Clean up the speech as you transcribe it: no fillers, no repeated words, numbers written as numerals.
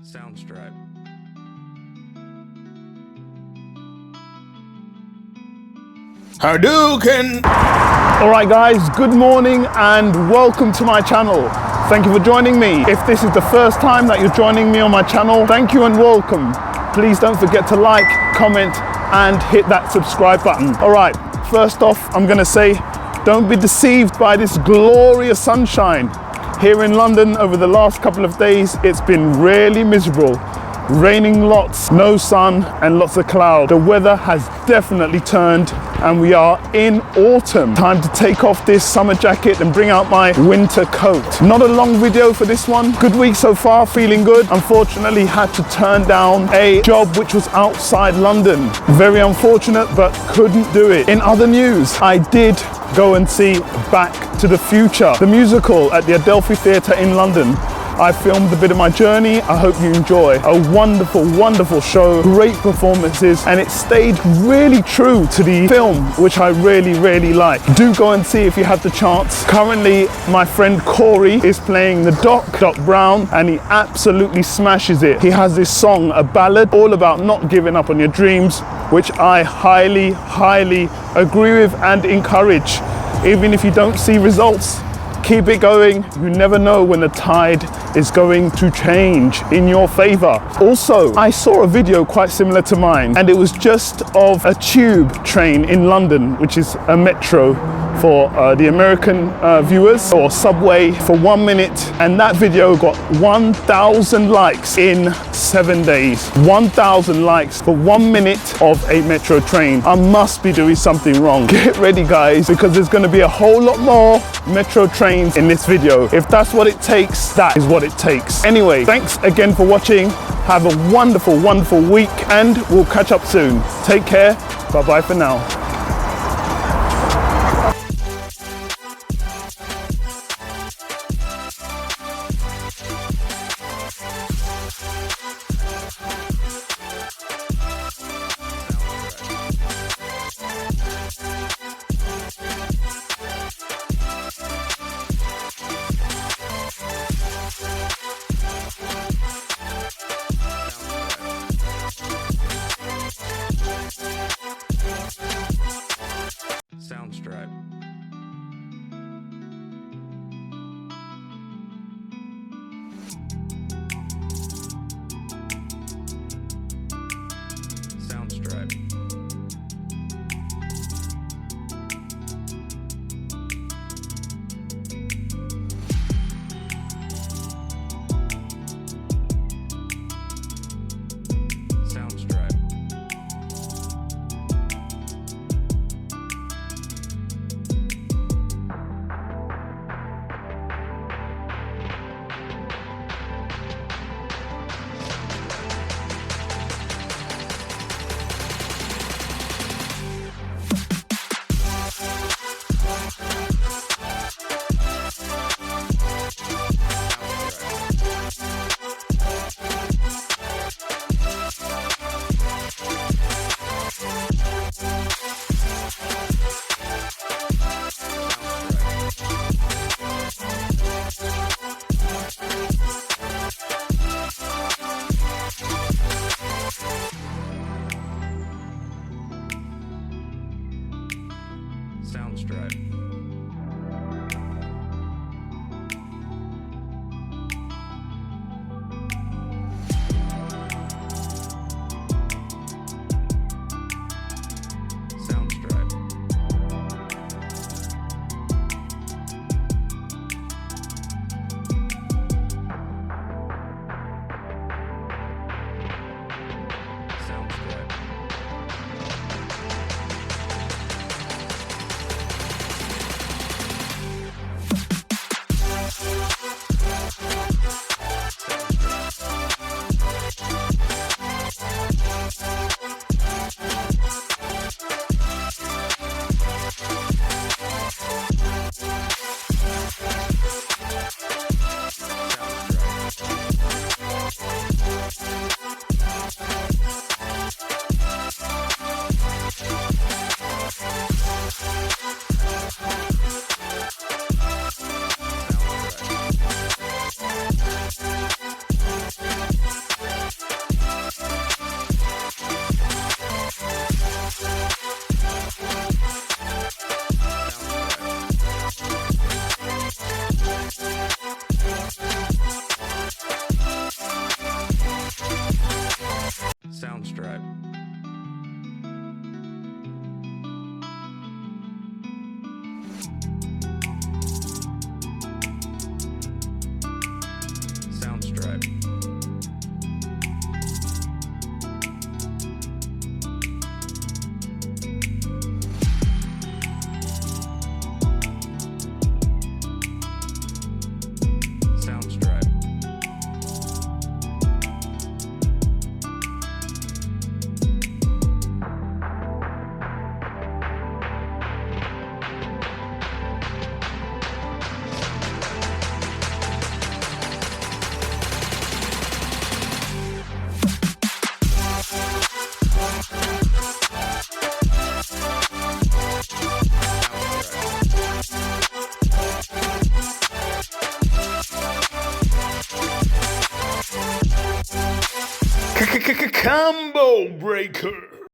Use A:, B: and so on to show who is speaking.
A: Soundstripe.
B: Hadouken! Alright guys, good morning and welcome to my channel. Thank you for joining me. If this is the first time that you're joining me on my channel, thank you and welcome. Please don't forget to like, comment and hit that subscribe button. Alright, first off I'm gonna say don't be deceived by this glorious sunshine. Here in London over the last couple of days it's been really miserable. Raining lots, no sun and lots of cloud. The weather has definitely turned and we are in autumn. Time to take off this summer jacket and bring out my winter coat. Not a long video for this one. Good week so far, feeling good. Unfortunately had to turn down a job which was outside London. Very unfortunate, but couldn't do it. In other news, I did go and see Back to the Future, the musical at the Adelphi Theatre in London. I filmed a bit of my journey. I hope you enjoy. A wonderful, wonderful show, great performances, and it stayed really true to the film, which I really, really like. Do go and see if you have the chance. Currently, my friend Corey is playing the Doc Brown, and he absolutely smashes it. He has this song, a ballad, all about not giving up on your dreams, which I highly, highly agree with and encourage. Even if you don't see results, keep it going. You never know when the tide is going to change in your favor. Also, I saw a video quite similar to mine, and it was just of a tube train in London, which is a metro for the American viewers, or subway, for 1 minute, and that video got 1,000 likes in 7 days. 1,000 likes for 1 minute of a metro train. I must be doing something wrong. Get ready guys, because there's going to be a whole lot more metro trains in this video. If that's what it takes, that is what it takes. Anyway, thanks again for watching. Have a wonderful, wonderful week, and we'll catch up soon. Take care. Bye bye for now.
A: Soundstripe. Soundstripe. Soundstripe. Soundstripe. Soundstripe.
B: Combo breaker.